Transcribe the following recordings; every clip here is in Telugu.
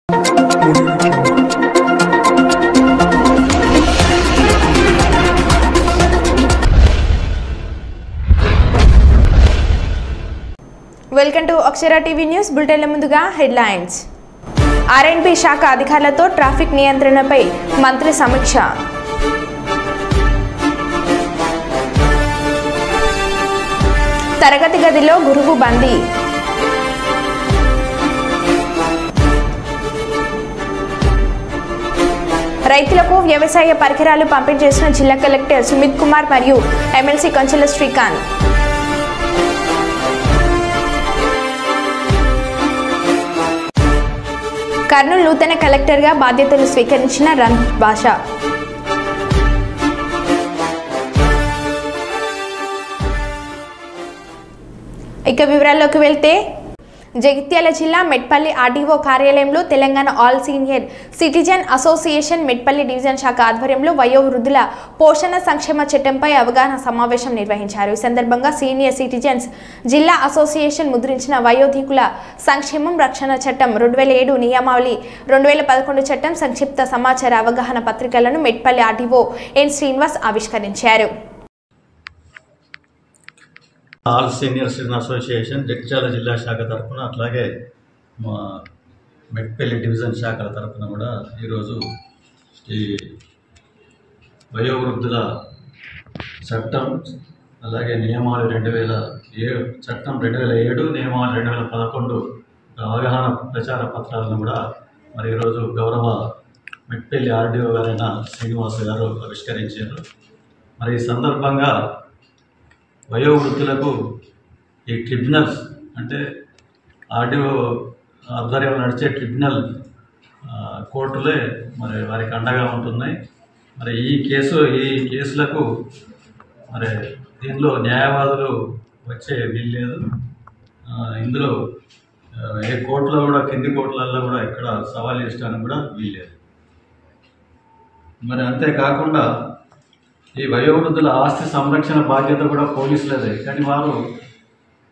Welcome to Akshara TV news బులెటిన్ల ముందుగా హెడ్లైన్స్. ఆర్ఎండ్బి శాఖ అధికారులతో ట్రాఫిక్ నియంత్రణపై మంత్రి సమీక్ష. తరగతి గదిలో గురువు బందీ. రైతులకు వ్యవసాయ పరికరాలు పంపిణీ చేసిన జిల్లా కలెక్టర్ సుమిత్ కుమార్ మరియు ఎమ్మెల్సీ కంచెల శ్రీకాంత్. కర్నూలు నూతన కలెక్టర్గా బాధ్యతలు స్వీకరించిన రంజిత్ బాషా. ఇక వివరాల్లోకి వెళ్తే, జగిత్యాల జిల్లా మెట్పల్లి ఆర్డీఓ కార్యాలయంలో Telangana all senior citizen association Metpalli division శాఖ ఆధ్వర్యంలో వయోవృద్ధుల పోషణ సంక్షేమ చట్టంపై అవగాహన సమావేశం నిర్వహించారు. ఈ సందర్భంగా సీనియర్ సిటిజన్స్ జిల్లా అసోసియేషన్ ముద్రించిన వయోధికుల సంక్షేమం రక్షణ చట్టం 2007 నియమావళి 2011 చట్టం సంక్షిప్త సమాచార అవగాహన పత్రికలను మెట్పల్లి ఆర్డీఓ ఎన్ శ్రీనివాస్ ఆవిష్కరించారు. All senior citizen association Jagtial జిల్లా శాఖ తరఫున, అట్లాగే మా మెట్పల్లి డివిజన్ శాఖల తరఫున కూడా ఈరోజు ఈ వయోవృద్ధుల చట్టం, అలాగే నియమాలు 2007 చట్టం 2007 నియమాలు 2011 అవగాహన ప్రచార పత్రాలను కూడా మరి ఈరోజు గౌరవ మెట్పల్లి ఆర్డీఓ గారైన శ్రీనివాస్ గారు ఆవిష్కరించారు. మరి ఈ సందర్భంగా వయోవృద్ధులకు ఈ ట్రిబ్యునల్స్, అంటే ఆర్డీఓ ఆధ్వర్యంలో నడిచే ట్రిబ్యునల్ కోర్టులే మరి వారికి అండగా ఉంటున్నాయి. మరి ఈ కేసులకు మరి దీనిలో న్యాయవాదులు వచ్చే వీల్లేదు. ఇందులో ఏ కోర్టులో కూడా, కింది కోర్టులలో కూడా ఇక్కడ సవాల్ చేయడానికి కూడా వీల్లేదు. మరి అంతేకాకుండా ఈ వయోవృద్ధుల ఆస్తి సంరక్షణ బాధ్యత కూడా పోలీసులదే. కానీ వారు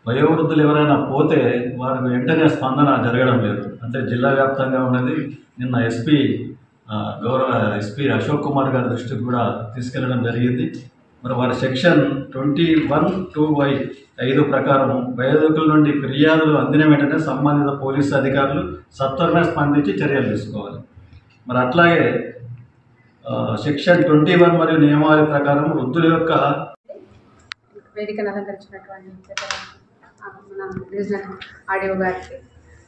వయోవృద్ధులు ఎవరైనా పోతే వారికి వెంటనే స్పందన జరగడం లేదు. అంటే జిల్లా వ్యాప్తంగా ఉన్నది. నిన్న గౌరవ ఎస్పీ అశోక్ కుమార్ గారి దృష్టికి కూడా తీసుకెళ్లడం జరిగింది. మరి వారి సెక్షన్ 21(2)(5) ప్రకారం వయోధికుల నుండి ఫిర్యాదులు అందిన వెంటనే సంబంధిత పోలీసు అధికారులు సత్వరమే స్పందించి చర్యలు తీసుకోవాలి. మరి అట్లాగే సెక్షన్ 21 మరియు నియమావళి ప్రకారం వృద్ధుల యొక్క వేదికను అలంకరించినటువంటి మన డివిజనల్ ఆర్డీఓ గారికి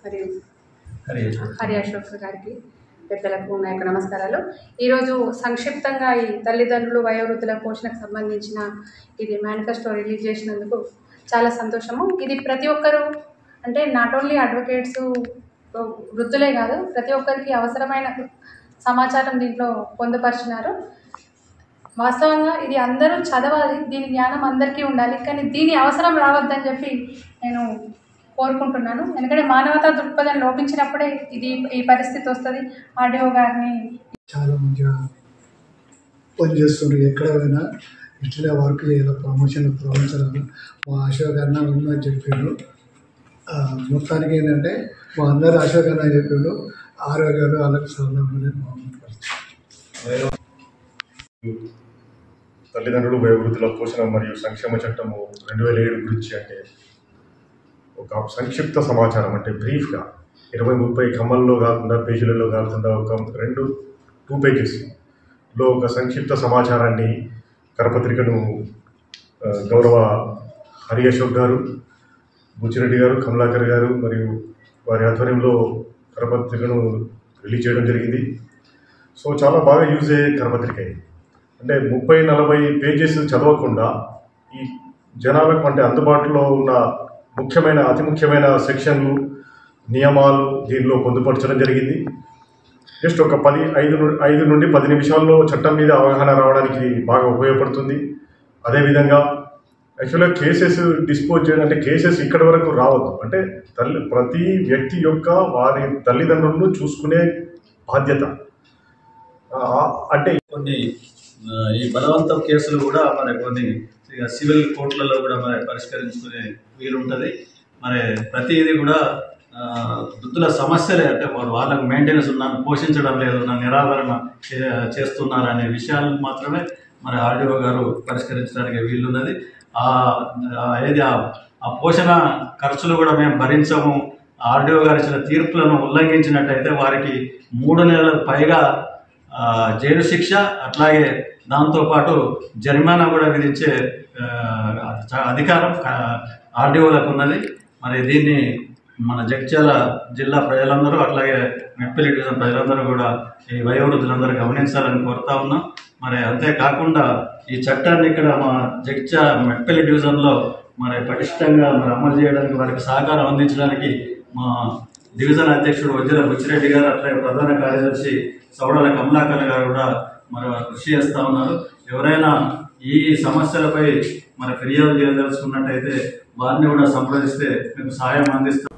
మరియు హరి అశోక్ గారికి, పెద్దలకు నా యొక్క నమస్కారాలు. ఈరోజు సంక్షిప్తంగా ఈ తల్లిదండ్రులు వయోవృద్ధుల పోషణకు సంబంధించిన ఇది మేనిఫెస్టో రిలీజ్ చేసినందుకు చాలా సంతోషము. ఇది ప్రతి ఒక్కరూ, అంటే నాట్ ఓన్లీ అడ్వకేట్స్, వృద్ధులే కాదు, ప్రతి ఒక్కరికి అవసరమైన సమాచారం దీంట్లో పొందుపరిచినారు. వాస్తవంగా ఇది అందరూ చదవాలి, దీని జ్ఞానం అందరికీ ఉండాలి. కానీ దీని అవసరం రావద్దని చెప్పి నేను కోరుకుంటున్నాను. ఎందుకంటే మానవతా దృక్పథం లోపించినప్పుడే ఈ పరిస్థితి వస్తుంది. ఆర్డీఓ గారిని చాలా మంచిగా పనిచేస్తున్నారు. ఎక్కడ పోయినా ఇట్లా వర్క్ చేయాలి, ప్రమోషన్లు మా అశోక్ అన్న ఉందని చెప్పిండు. మొత్తానికి ఏంటంటే మా అందరూ అశోక్ అన్న చెప్పిండు. ఆరోగ్యాలు వాళ్ళకి సౌలభ్యం తల్లిదండ్రులు వయోవృద్ధుల పోషణ మరియు సంక్షేమ చట్టము 2007 గురించి, అంటే ఒక సంక్షిప్త సమాచారం, అంటే బ్రీఫ్గా 20-30 కమ్మల్లో కాకుండా, పేజీలలో కాకుండా ఒక 2 పేజెస్లో ఒక సంక్షిప్త సమాచారాన్ని, కరపత్రికను గౌరవ హరి అశోక్ గారు, బుచ్చిరెడ్డి గారు, కమలాకర్ గారు మరియు వారి ఆధ్వర్యంలో కరపత్రికను రిలీజ్ చేయడం జరిగింది. సో చాలా బాగా యూజ్ అయ్యే కరపత్రిక ఇది. అంటే 30-40 పేజెస్ చదవకుండా ఈ జనాలకు, అంటే అందుబాటులో ఉన్న అతి ముఖ్యమైన సెక్షన్లు, నియమాలు దీనిలో పొందుపరచడం జరిగింది. జస్ట్ ఒక 5 నుండి 10 నిమిషాల్లో చట్టం మీద అవగాహన రావడానికి బాగా ఉపయోగపడుతుంది. అదేవిధంగా యాక్చువల్గా కేసెస్ డిస్పోజ్ చేయడం, అంటే కేసెస్ ఇక్కడి వరకు రావద్దు. అంటే ప్రతి వ్యక్తి యొక్క వారి తల్లిదండ్రులను చూసుకునే బాధ్యత. అంటే కొన్ని ఈ బలవంతం కేసులు కూడా మరి కొన్ని సివిల్ కోర్టులలో కూడా మరి పరిష్కరించుకునే వీలుంటుంది. మరి ప్రతిదీ కూడా వృద్ధుల సమస్యలే, అంటే వాళ్ళకు మెయింటెనెన్స్ నన్ను పోషించడం లేదు, నన్ను నిరాదరణ చేస్తున్నారు అనే విషయాలను మాత్రమే మరి ఆర్డీఓ గారు పరిష్కరించడానికి వీలున్నది. ఆ పోషణ ఖర్చులు కూడా మేము భరించము. ఆర్డీఓ గారు ఇచ్చిన తీర్పులను ఉల్లంఘించినట్టయితే వారికి 3 నెలలకు పైగా జైలు శిక్ష, అట్లాగే దాంతోపాటు జరిమానా కూడా విధించే అధికారం ఆర్డీఓలకు ఉన్నది. మరి దీన్ని మన జగిత్యాల జిల్లా ప్రజలందరూ, అట్లాగే మెట్పల్లి డివిజన్ ప్రజలందరూ కూడా ఈ వయోవృద్ధులందరూ గమనించాలని కోరుతా ఉన్నాం. మరి అంతేకాకుండా ఈ చట్టాన్ని ఇక్కడ మా జగిత్యాల మెట్పల్లి డివిజన్లో మరి పటిష్టంగా మరి అమలు చేయడానికి, వారికి సహకారం అందించడానికి మా డివిజన్ అధ్యక్షుడు వజ్ర బుచ్చిరెడ్డి గారు, అట్లాగే ప్రధాన కార్యదర్శి సౌడల కమలాకర్ గారు కూడా మరి కృషి చేస్తూ ఉన్నారు. ఎవరైనా ఈ సమస్యలపై మరి ఫిర్యాదు చేయదలుచుకున్నట్టయితే వారిని కూడా సంప్రదిస్తే మీకు సహాయం అందిస్తాం.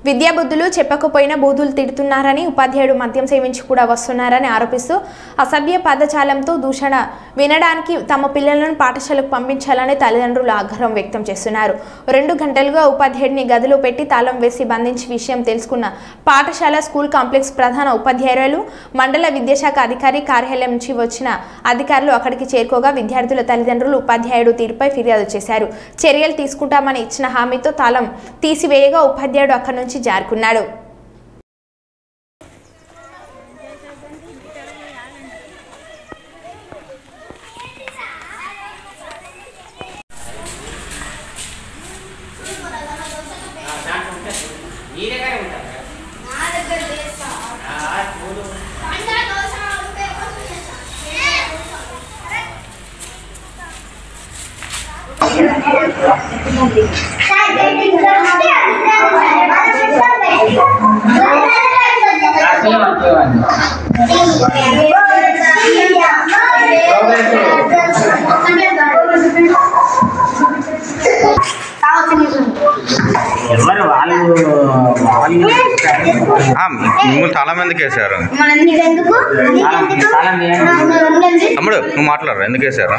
విద్యాబుద్ధులు చెప్పకపోయినా బూతులు తిడుతున్నారని, ఉపాధ్యాయుడు మద్యం సేవించి కూడా వస్తున్నారని ఆరోపిస్తూ అసభ్య పదజాలంతో దూషణ వినడానికి తమ పిల్లలను పాఠశాలకు పంపించాలని తల్లిదండ్రులు ఆగ్రహం వ్యక్తం చేస్తున్నారు. 2 గంటలుగా ఉపాధ్యాయుడిని గదిలో పెట్టి తాళం వేసి బంధించి విషయం తెలుసుకున్న పాఠశాల స్కూల్ కాంప్లెక్స్ ప్రధాన ఉపాధ్యాయురాలు, మండల విద్యాశాఖ అధికారి కార్యాలయం నుంచి వచ్చిన అధికారులు అక్కడికి చేరుకోగా విద్యార్థుల తల్లిదండ్రులు ఉపాధ్యాయుడు తీరుపై ఫిర్యాదు చేశారు. చర్యలు తీసుకుంటామని ఇచ్చిన హామీతో తాళం తీసివేయగా ఉపాధ్యాయుడు అక్కడి నుంచి జారుకున్నాడు. మిమ్మల్ని తాళం ఎందుకు వేసారు? తమ్ముడు నువ్వు మాట్లాడరు, ఎందుకు వేసారు?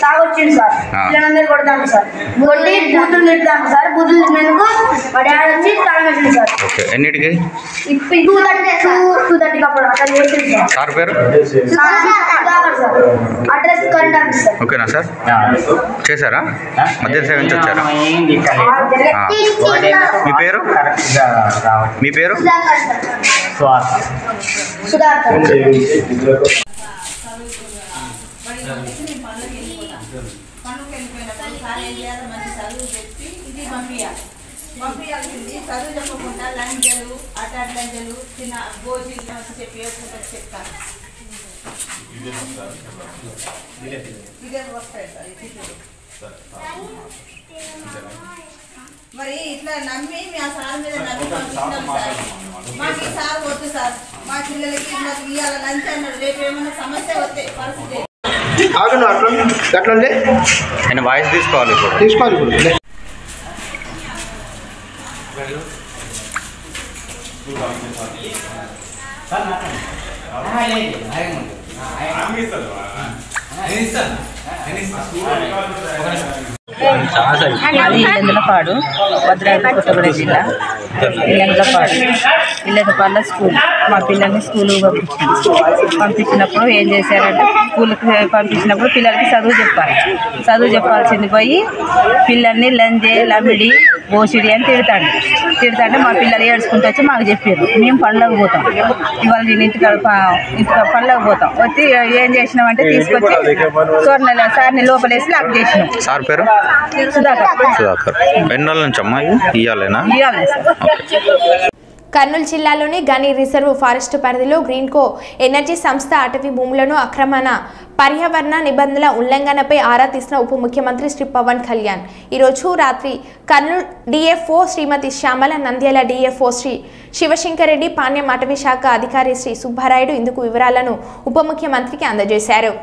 తాగొచ్చిండు సార్, పిల్లలందరూ కొడతాను సార్, కొట్టి బూతులు తిడతాను సార్. బూతులు తిట్టినందుకు మా డాడీ వచ్చి తాళం వేసింది సార్. ఓకే, ఎన్నిటికి? 2:30 అప్పుడు అక్కడ వేసింది సార్. సార్ పేరు? Address current office sir. ఓకేనా సార్? చేశారా? మద్యం సేవించి వచ్చారా? మీ పేరు? మీ పేరు? సుధాకర్. పంపించాల్సింది చదువు చెప్పకుండా లంజలు, అటాట్ లంజలు, చిన్న గోజీలు చెప్పి చెప్తాను. ఇదే వస్తాయి సార్. మరి ఇట్లా నమ్మి ఆ సార్ మీద నమ్మి పంపిస్తున్నాం సార్. మాకు ఈ సార్ వద్దు సార్, మా పిల్లలకి మాకు ఇవాళ లంచ్ అన్నాడు, రేపు ఏమైనా సమస్య వస్తే పరిస్థితి అట్లా నేను వాయిస్ తీసుకోవాలి ఇప్పుడు. అది ఇల్లెందులపాడు, భద్రాద్రి కొత్తగూడెం జిల్లా. ఇల్లెందులపాడులో స్కూల్. మా పిల్లల్ని స్కూల్కి పంపించినప్పుడు ఏం చేశారంటే, స్కూల్కి పంపించినప్పుడు పిల్లలకి చదువు చెప్పాల్సింది పోయి పిల్లల్ని లంజే, లమిడి, బోసిడి అని తిడతాంటే మా పిల్లలు ఏడ్చుకుంటూ వచ్చి మాకు చెప్పారు. మేము పండ్లకు పోతాం, ఇవాళ నేను ఇంటికాడ పండ్లకు పోతాం. వచ్చి ఏం చేసినామంటే తీసుకొచ్చి సార్ని లోపలేసి లాక్ చేసినాం. సార్ పేరు? సుధాకర్. ఎన్ని రోజుల నుంచి అమ్మా ఇవ్వాలేనా? కర్నూలు జిల్లాలోని గని రిజర్వ్ ఫారెస్ట్ పరిధిలో గ్రీన్కో ఎనర్జీ సంస్థ అటవీ భూములను అక్రమణ, పర్యావరణ నిబంధనల ఉల్లంఘనపై ఆరా తీసిన ఉప ముఖ్యమంత్రి శ్రీ పవన్ కళ్యాణ్ ఈరోజు రాత్రి కర్నూలు డిఎఫ్ఓ శ్రీమతి శ్యామల, నంద్యాల డిఎఫ్ఓ శ్రీ శివశంకర్ రెడ్డి, పాణ్యం అటవీ శాఖ అధికారి శ్రీ సుబ్బారాయుడు ఇందుకు వివరాలను ఉప ముఖ్యమంత్రికి అందజేశారు.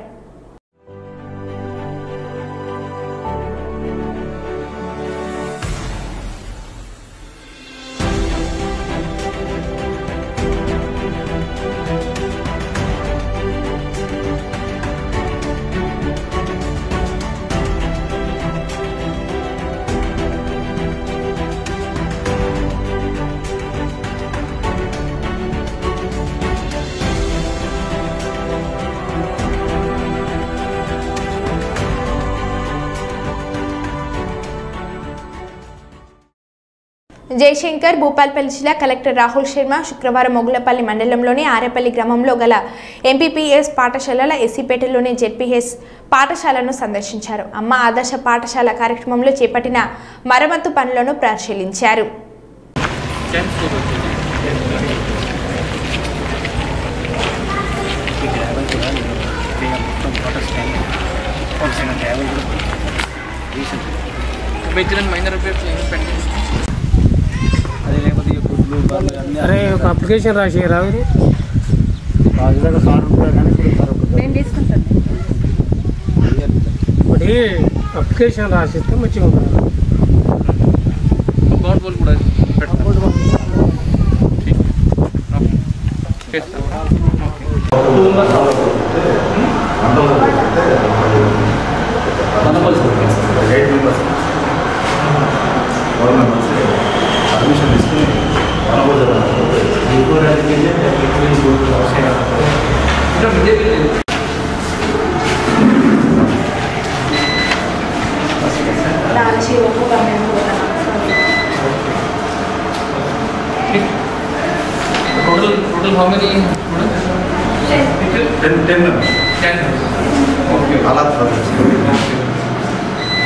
జయశంకర్ భూపాల్పల్లి జిల్లా కలెక్టర్ రాహుల్ శర్మ శుక్రవారం మొగులపల్లి మండలంలోని ఆరేపల్లి గ్రామంలో గల ఎంపీపీఎస్ పాఠశాలల ఎస్సీపేటలోని జెడ్పీఎస్ పాఠశాలను సందర్శించారు. అమ్మ ఆదర్శ పాఠశాల కార్యక్రమంలో చేపట్టిన మరమ్మతు పనులను పరిశీలించారు. అరే ఒక అప్లికేషన్ రాసిరా నేను తీసుకుంటాను. ఒకటి అప్లికేషన్ రాసిస్తే మంచిగా ఉంటుంది. Total how many students? 10 members. Okay.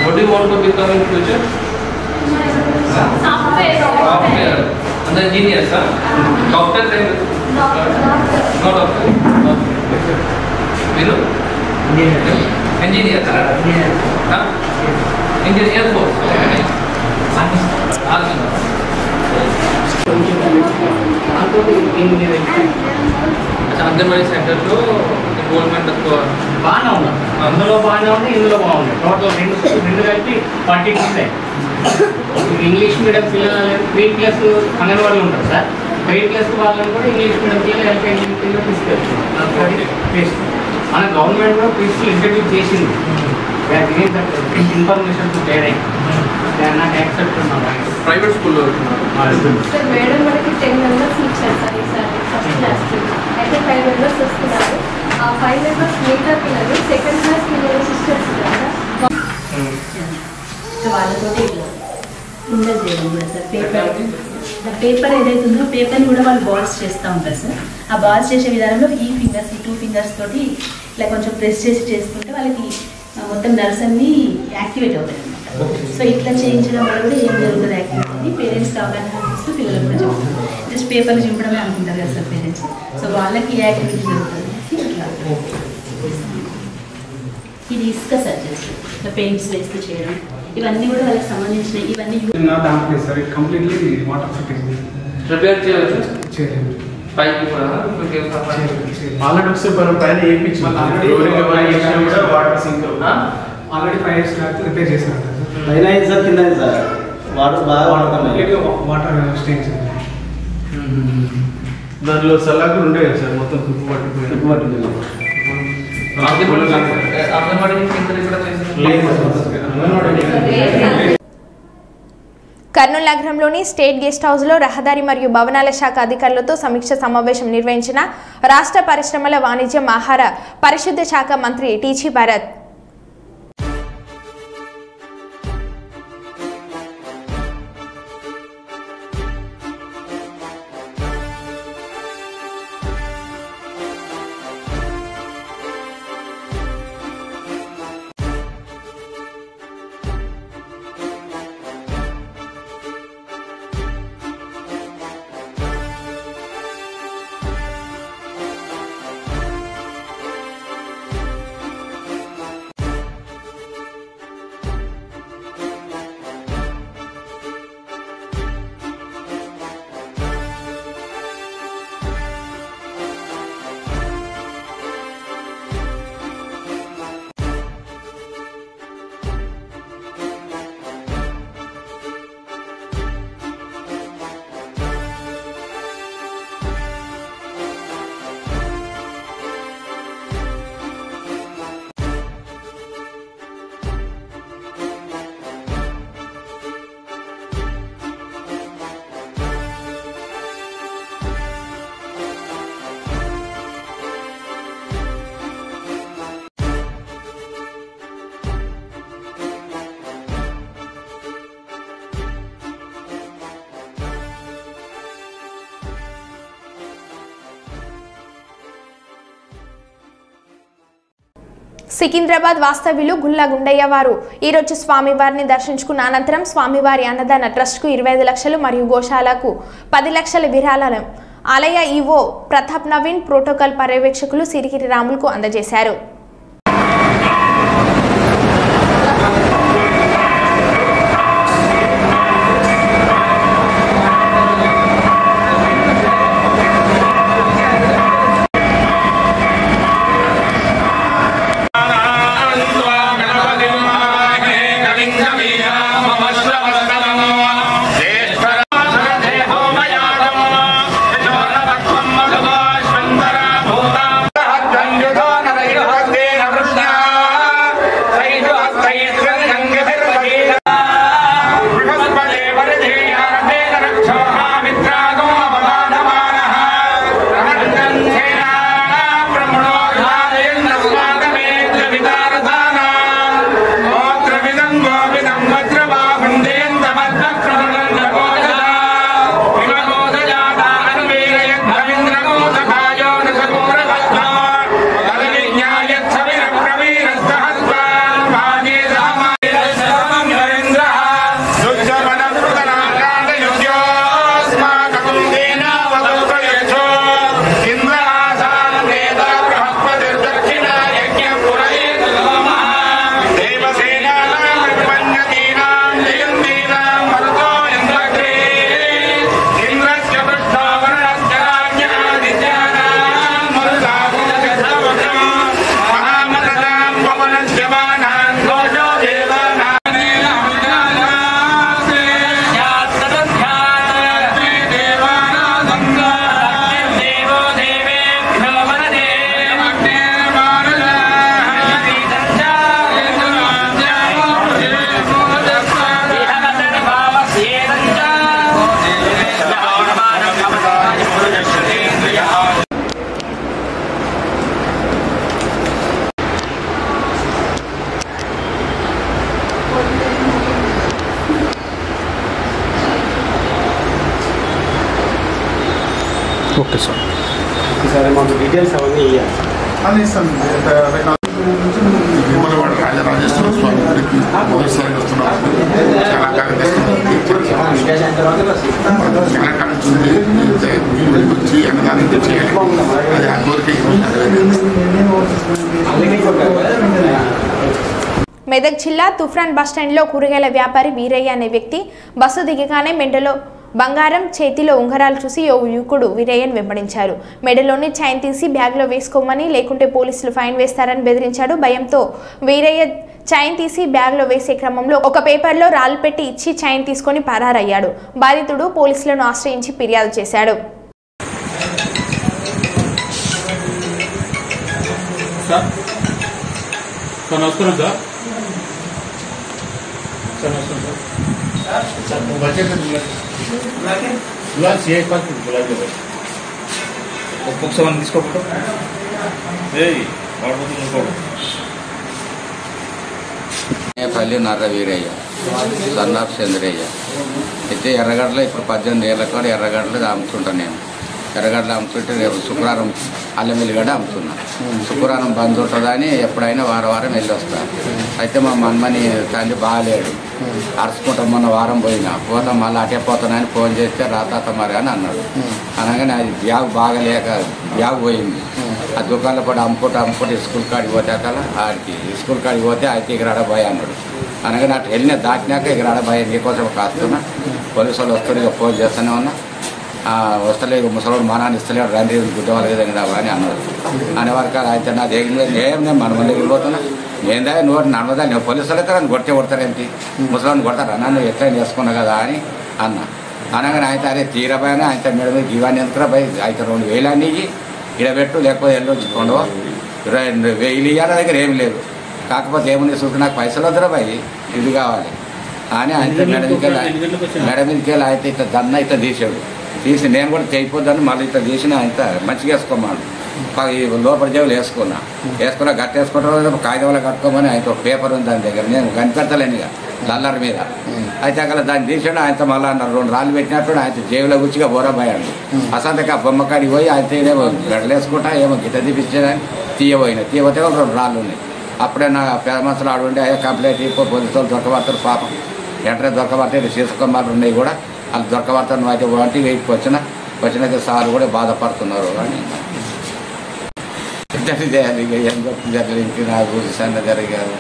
What do you want to become in future? Software. And engineer, sir? Doctor? Not doctor. You know? Engineer, sir? Huh? Engineer Air Force. Army. Anganwadi సెంటర్లో ఎన్రోల్మెంట్ బాగానే ఉన్నాం. అందులో బాగానే ఉంది, ఇందులో బాగుంది. టోటల్ రెండు కలిపి 40 ఉంటాయి. ఇంగ్లీష్ మీడియం పిల్లలు 3+ అంగన్వాడీలు ఉంటారు సార్. 3+ వాళ్ళని కూడా ఇంగ్లీష్ మీడియం పిల్లలు ఎల్కేజీ పిల్లలు తీసుకెళ్తారు. మన గవర్నమెంట్ కూడా ప్రిన్సిపల్ ఇంట్రడ్యూస్ చేసింది. ఇన్ఫర్మేషన్ వేరే నాట్ యాక్సెప్ట్ ప్రైవేట్ స్కూల్లో సార్ మేడం మనకి 10 మెంబర్స్ ఇచ్చారు సార్ ఈసారి ఫస్ట్ క్లాస్కి. అయితే 5 మెంబర్స్ వస్తున్నారు. ఆ 5 మెంబర్స్ మిగతా పిల్లలు సెకండ్ క్లాస్ పిల్లలు సిస్టర్స్ కదా. వాళ్ళతో ఉండదు చేయడం కూడా సార్. పేపర్ ఏదైతే ఉందో పేపర్ని కూడా వాళ్ళు బాల్స్ చేస్తూ ఉంటారు సార్. ఆ బాల్స్ చేసే విధానంలో ఈ ఫింగర్స్, ఈ 2 ఫింగర్స్ తోటి ఇట్లా కొంచెం ప్రెస్ చేసి చేసుకుంటే వాళ్ళకి మొత్తం నర్వ్స్ అన్నీ యాక్టివేట్ అవుతాయి అన్నమాట. సో ఇట్లా చేయించడం వల్ల కూడా ఏం జరుగుతుంది యాక్టివిటీ పేరెంట్స్కి అవగాహన కల్పిస్తూ పిల్లలకు కూడా చెప్తారు. జస్ట్ పేపర్లు చింపడమే అనుకుంటారు కదా సార్ పేరెంట్స్. సో వాళ్ళకి యాక్టివిటీ జరుగుతుంది ఇట్లా. ఇది ఇసుక సార్ జస్ట్ ఇట్లా పెయింట్స్ వేస్తూ చేయడం ఇవన్నీ కూడా వాళ్ళకి సంబంధించిన ఇవన్నీ sir. Completely water fitting prepare చేయవచ్చు. పైకి ఆల్రెడీ ఒకసారి పైన వేయించి water sink already 5 years back repair చేసినారు పైన సార్. కింద సార్ వాటర్ బాగా వాడుతున్నాం. వాటర్ స్టేన్స్ దాంట్లో సలాకులు ఉండే కదా సార్. మొత్తం తుప్పు పట్టిపోయింది. కర్నూలు నగరంలోని స్టేట్ గెస్ట్ హౌస్లో రహదారి మరియు భవనాల శాఖ అధికారులతో సమీక్ష సమావేశం నిర్వహించిన రాష్ట్ర పరిశ్రమల వాణిజ్యం ఆహార పరిశుద్ధ శాఖ మంత్రి టీజీ భరత్. సికింద్రాబాద్ వాస్తవ్యులు గుల్లా గుండయ్య వారు ఈరోజు స్వామివారిని దర్శించుకున్న అనంతరం స్వామివారి అన్నదాన ట్రస్ట్కు 25 లక్షలు మరియు గోశాలకు 10 లక్షల విరాళాలను ఆలయ ఈవో ప్రతాప్ నవీన్ ప్రోటోకాల్ పర్యవేక్షకులు సిరిగిరి రాములకు అందజేశారు. ఓకే సార్ సరే మాకు డీటెయిల్స్ అవన్నీ ఇవ్వాలి ఇస్తాను. విమలవాడ రాజరాజేశ్వర స్వామి గుడికి మొదటిసారి వస్తున్నాం. చాలా కాలం వచ్చి అన్నదానం చేయాలి. అది ఆ కోరిక. మెదక్ జిల్లా తుఫ్రాన్ బస్టాండ్లో కూరగాయల వ్యాపారి వీరయ్య అనే వ్యక్తి బస్సు దిగగానే మెండలో బంగారం చేతిలో ఉంగరాలు చూసి ఓ యువకుడు వీరయ్యను వెంబడించారు. మెడలోని చైన్ తీసి బ్యాగ్లో వేసుకోమని, లేకుంటే పోలీసులు ఫైన్ వేస్తారని బెదిరించాడు. భయంతో వీరయ్య చైన్ తీసి బ్యాగ్లో వేసే క్రమంలో ఒక పేపర్లో రాళ్ళు పెట్టి ఇచ్చి చైన్ తీసుకొని పరారయ్యాడు. బాధితుడు పోలీసులను ఆశ్రయించి ఫిర్యాదు చేశాడు. పల్లి నర్ర వీరయ్య సన్నాఫ్ చంద్రయ్య అయితే ఎర్రగడ్డలో ఇప్పుడు 18 ఏళ్ళ కూడా ఎర్రగడ్డలు అమ్ముతుంటాను. నేను ఎర్రగడ్డలు అమ్ముతుంటే రేపు శుక్రవారం అల్లం వెల్లిగడ్డ అమ్ముతున్నా. శుక్రవారం బంద్ ఉంటుందని ఎప్పుడైనా వారం వెళ్ళి వస్తాను. అయితే మా మన్మని తల్లి బాగాలేడు, అరుచుకుంటాం. మొన్న వారం పోతాం మళ్ళీ అటే పోతానని ఫోన్ చేస్తే రాతాత మరి అని అన్నాడు. అనగానే అది బ్యాగ్ బాగలేక బ్యాగ్ పోయింది. ఆ దుకాణంలో కూడా అమ్ముకుంటూ స్కూల్ కాడికి పోతే అక్కడ ఆడికి స్కూల్ కాడికి పోతే అయితే ఇక్కడ భయ అన్నాడు. అనగానే అటు వెళ్ళిన దాటినాక ఇక్కడ భయ నీకోసం కాస్తున్నా. పోలీసు వాళ్ళు వస్తారు, ఇక ఫోన్ చేస్తూనే ఉన్నా. వస్తలేదు ముసలోడు మానాన్ని ఇస్తలేడు, రండి గుడ్డవాళ్ళకి దగ్గర అని అన్నాడు. అనేవారికి అయితే నా దగ్గర ఏం నేను మన మంది వెళ్ళిపోతున్నా. ఏందా నువ్వు నడవదా, నేను పోలీసులు అయితే నన్ను కొడతారేంటి, ముసలోని కొడతారా, నన్ను ఎట్లా చేసుకున్నా కదా అని అన్న. అనగానే అయితే అదే తీరపోయినా అయితే మేడం మీద జీవాన్ని ఎందుకురా పోయి అయితే 2,000 అన్నీ ఇడబెట్టు, లేకపోతే వెళ్ళొచ్చుకోండు 22,000 ఇయ్యాల దగ్గర ఏం లేదు. కాకపోతే ఏముంది చూసి నాకు పైసలు వద్దరా పోయి ఇది కావాలి అని అయితే మేడం మీదకి వెళ్ళి అయితే ఇట్లా దన్న ఇట్లా తీసాడు. తీసి నేను కూడా చేయిపోద్దాన్ని మళ్ళీ ఇట్లా తీసిన అయితే మంచిగా వేసుకోమన్నాడు. లోపల జేబులు వేసుకున్నా గట్టేసుకుంటారు, కాగితంలో కట్టుకోమని ఆయన ఒక పేపర్ ఉంది దాని దగ్గర. నేను కనిపెడతలేను ఇక లల్లర్ మీద. అయితే అక్కడ దాన్ని తీసాడు. ఆయనతో మళ్ళీ అన్నారు 2 రాళ్ళు పెట్టినప్పుడు ఆయన జేబులో గుచ్చిగా బోరబోయాడు. అసంతకి ఆ బొమ్మకాడికి పోయి ఆయన ఏమో గడలేసుకుంటా ఏమో గిట్ట తీపించేదని తీయబోయినా. తీయబోతే 2 రాళ్ళు ఉన్నాయి. అప్పుడే నా పేద మనుషులు ఆడుండి అయ్యా కంప్లైంట్ అయిపోయి పోలీసులు దొరకబడతారు పాపం వెంటనే దొరకబడతాయి సీసకుమారులు ఉన్నాయి కూడా వాళ్ళు దొరకబడతారు అయితే వంటి వెయిట్కి వచ్చినాక సార్ కూడా బాధపడుతున్నారు అని చేయాలి ఇక ఏం జరిగింది ఇంక నాకు సన్న జరిగారు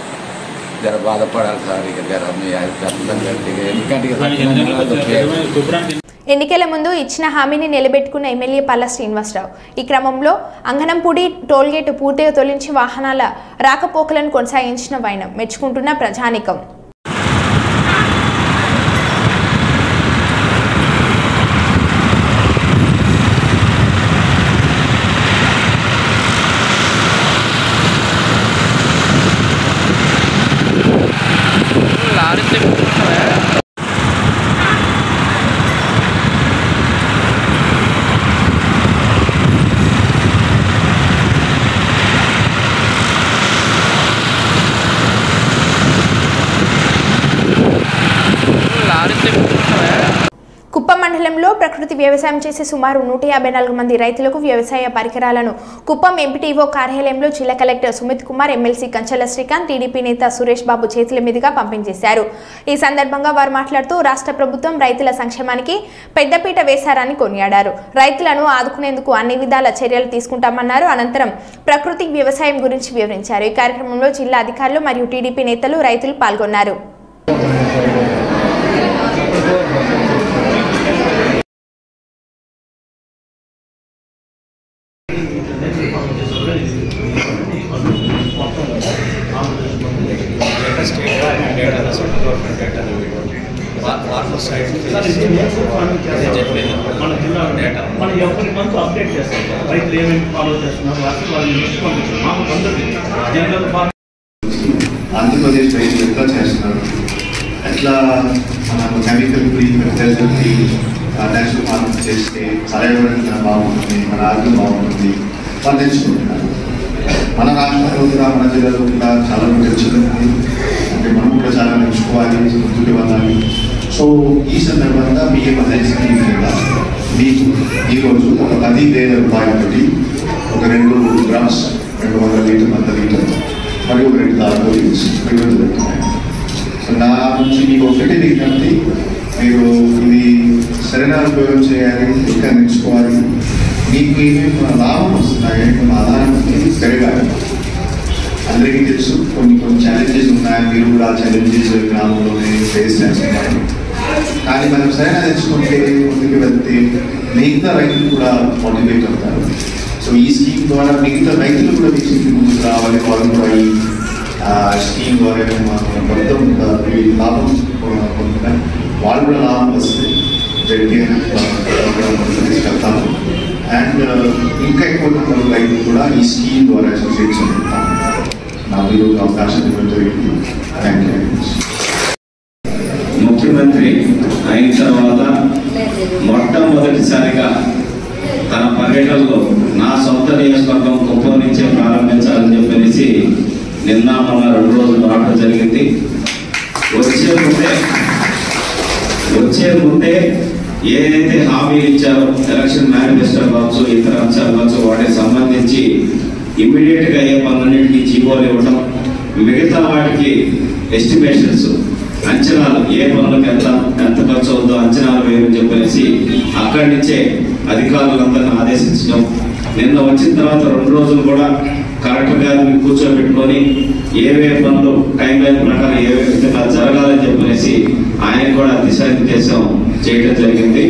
జర బాధపడాలి సార్ ఇక జర మీ ఎందుకంటే ఎన్నికల ముందు ఇచ్చిన హామీని నిలబెట్టుకున్న ఎమ్మెల్యే పల్లా శ్రీనివాసరావు ఈ క్రమంలో అంగనంపూడి టోల్గేట్ పూర్తిగా తొలగించి వాహనాల రాకపోకలను కొనసాగించిన వైనం మెచ్చుకుంటున్న ప్రజానికం. కుప్పం మండలంలో ప్రకృతి వ్యవసాయం చేసే సుమారు 154 మంది రైతులకు వ్యవసాయ పరికరాలను కుప్పం ఎంపీటీఓ కార్యాలయంలో జిల్లా collector Sumit Kumar, MLC కంచల Srikanth, TDP నేత సురేష్ బాబు చేతుల మీదుగా పంపిణీ చేశారు. ఈ సందర్భంగా వారు మాట్లాడుతూ రాష్ట్ర ప్రభుత్వం రైతుల సంక్షేమానికి పెద్దపీట వేశారని కొనియాడారు. రైతులను ఆదుకునేందుకు అన్ని విధాల చర్యలు తీసుకుంటామన్నారు. అనంతరం ప్రకృతి వ్యవసాయం గురించి వివరించారు. ఈ కార్యక్రమంలో జిల్లా అధికారులు మరియు టీడీపీ నేతలు, రైతులు పాల్గొన్నారు. ఆంధ్రప్రదేశ్ రైతులు ఎట్లా చేస్తున్నారు, ఎట్లా మనకు chemical free fertilizer free natural farming చేస్తే పర్యావరణం బాగుంటుంది, మన ఆరోగ్యం బాగుంటుంది వాళ్ళు తెలుసుకుంటున్నారు. మన రాష్ట్రంలో కూడా మన జిల్లాలో కూడా చాలా మంది తెలుసుకుంటుంది. అంటే మనం కూడా చాలా నేర్చుకోవాలి, ముందుకు వెళ్ళాలి. సో ఈ సందర్భంగా PMLI స్కీమ్ కింద మీకు ఈరోజు ఒక 10,000 రూపాయలతోటి ఒక 2 గ్రామ్స్ 200 లీటర్ 100 లీటర్ మరియు 2 తాగుబోతులు విడుదల పెడుతున్నాయి. సో నా నుంచి మీకు ఒకటి ఏంటంటే మీరు ఇది సరైన ఉపయోగం చేయాలి, ఇంకా నేర్చుకోవాలి. మీకు ఏమేమి లాభం వస్తున్నాయి, మన ఆధారం పెరగాలి. అందరికీ తెలుసు కొన్ని ఛాలెంజెస్ ఉన్నాయి, మీరు కూడా ఛాలెంజెస్ గ్రామంలోనే ఫేస్ చేస్తున్నారు. కానీ మనం సరైన తెచ్చుకుంటే ముందుకు వెళ్తే మిగతా రైతులు కూడా మోటివేట్ అవుతారు. సో ఈ స్కీమ్ ద్వారా మిగతా రైతులు కూడా మీకు ముందుకు రావాలి. వాళ్ళు కూడా ఈ స్కీమ్ ద్వారా మొత్తం లాభం పొందుతారు. వాళ్ళు కూడా లాభం వస్తే తీసుకెళ్తాము. అండ్ ఇంకా ఎక్కువ మంది రైతులు కూడా ఈ స్కీమ్ ద్వారా అసోసియేట్స్ ఉంటాము. నాకు ఈరోజు అవకాశం ఇవ్వడం జరిగింది. Thank you very much. ముఖ్యమంత్రి అయిన తర్వాత మొట్టమొదటిసారిగా తన పర్యటనలో నా సొంత నియోజకవర్గం కుప్పం నుంచే ప్రారంభించాలని చెప్పేసి నిన్న మొన్న 2 రోజులు రావడం జరిగింది. వచ్చే ముందే ఏదైతే హామీలు ఇచ్చారో ఎలక్షన్ మేనిఫెస్టో కావచ్చు, ఇతర అంశాలు కావచ్చు, వాటికి సంబంధించి ఇమ్మీడియట్గా అయ్యే పనులన్నింటినీ జీవోలు ఇవ్వడం, మిగతా వాటికి ఎస్టిమేషన్స్ అంచనాలు ఏ పనులకు ఎంత ఖర్చు అవుతుందో అంచనాలు వేయమని చెప్పేసి అక్కడి నుంచే అధికారులందరినీ ఆదేశించడం. నిన్న వచ్చిన తర్వాత 2 రోజులు కూడా కలెక్టర్ గారిని కూర్చోబెట్టుకొని ఏవే పనులు టైం లైన్ ప్రకారం ఏ విధంగా జరగాలని చెప్పేసి ఆయన కూడా దిశానిర్దేశం చేయడం జరిగింది.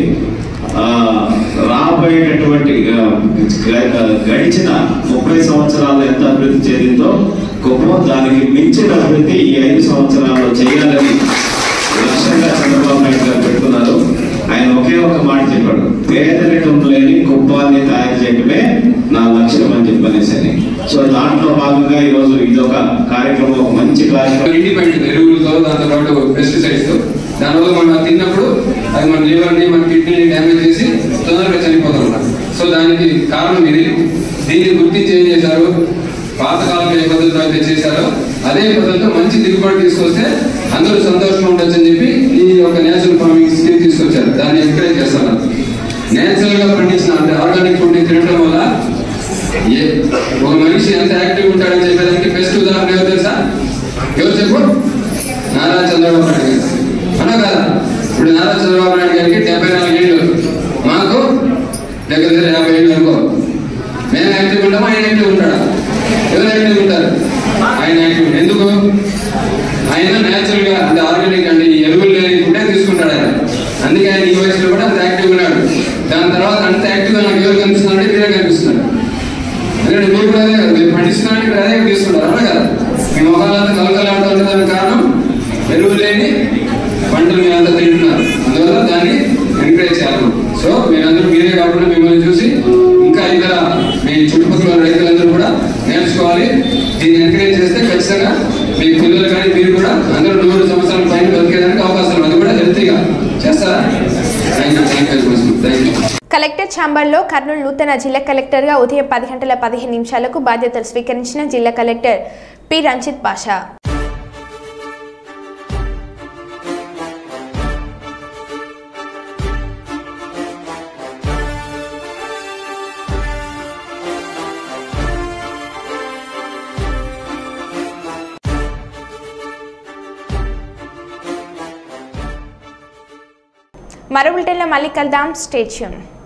రాబోయేటటువంటి గడిచిన 30 సంవత్సరాలు ఎంత అభివృద్ధి చెందిందో కుప్పం దానికి మించిన అభివృద్ధి ఈ 5 సంవత్సరాల్లో చేయాలని లక్ష్యంగా చంద్రబాబు నాయుడు గారు పెట్టుకున్నారు. ఆయన ఒకే ఒక మాట చెప్పాడు, పేదరికం లేని కుప్పాన్ని తయారు చేయడమే నా లక్ష్యం అని చెప్పనేసి. సో దాంట్లో భాగంగా ఈరోజు ఇదొక కార్యక్రమం, ఒక మంచి కార్యక్రమం. ఇండిపెండెంట్ ఎరువులతో, దాంతో పాటు పెస్టిసైడ్స్, దానివల్ల మనం తిన్నప్పుడు అది మన లివర్ని, మన కిడ్నీని డ్యామేజ్ చేసి తొందరగా చనిపోతాం. సో దానికి కారణం ఇది. దీన్ని గుర్తించి ఏం చేశారు, పాతకాలంలో ఏ పద్ధతిలో అయితే చేశారో అదే పద్ధతిలో మంచి దిగుబడి తీసుకొస్తే అందరూ సంతోషంగా ఉండొచ్చు అని చెప్పి ఈ యొక్క నేచురల్ ఫార్మింగ్ స్కీమ్ తీసుకొచ్చారు. దాన్ని ఎంకరేజ్ చేస్తున్నారు. నేచురల్ గా పండించిన అంటే ఆర్గానిక్ ఫుడ్ తినడం వల్ల ఒక మనిషి ఎంత యాక్టివ్ ఉంటాడని చెప్పేదానికి బెస్ట్ ఉదాహరణ ఎవరు తెలుసా? ఎవరు చెప్పు? నారా చంద్రబాబు నాయుడు గారు. అన్నా కదా? ఇప్పుడు నారా చంద్రబాబు నాయుడు గారికి 74 ఏళ్ళు, మాకు దగ్గర 50 ఏళ్ళు అనుకో. మేము యాక్టివ్ ఉంటామా, ఆయన యాక్టివ్ ఉంటాడా? ఎవరు యాక్టివ్ ఉంటారు? ఆయన యాక్టివ్. ఎందుకు? ఆయన న్యాచురల్ గా అంటే ఆర్గానిక్ అంటే ఈ ఎరువులు లేని ఫుడ్ తీసుకుంటాడు ఆయన. అందుకే ఆయన ఈ వయసులో కూడా అంత యాక్టివ్ ఉన్నాడు. దాని తర్వాత అంత యాక్టివ్ గా నాకు ఎవరు కనిపిస్తున్నారంటే మీరే కనిపిస్తున్నారు. ఎందుకంటే మీరు కూడా అదే కదా, మీరు పండిస్తున్నారంటే మీరు అదే తీసుకుంటారు. అవునా కదా? మీ మొఖాలంతా కలకలాడుతూ దానికి కారణం ఎరువులు లేని పంటలు మీరంతా తింటున్నారు. అందువల్ల దాన్ని ఎంకరేజ్ చేయాలి. సో మీరందరూ మీరే కాకుండా మిమ్మల్ని చూసి ఇంకా ఇతర మీ చుట్టుపక్కల రైతులందరూ కూడా నేర్చుకోవాలి. దీన్ని ఎంకరేజ్ చేస్తే ఖచ్చితంగా మీ పిల్లలు కానీ మీరు కూడా అందరూ 100 సంవత్సరాల పైన బతికేదానికి అవకాశం. అది కూడా హెల్తీగా చేస్తారా? కలెక్టర్ ఛాంబర్లో కర్నూలు నూతన జిల్లా కలెక్టర్గా ఉదయం 10:15 బాధ్యతలు స్వీకరించిన జిల్లా కలెక్టర్ పి రంజిత్ పాషా. మరో బులెటిన్లో మళ్ళీ కలుద్దాం. Stay tune.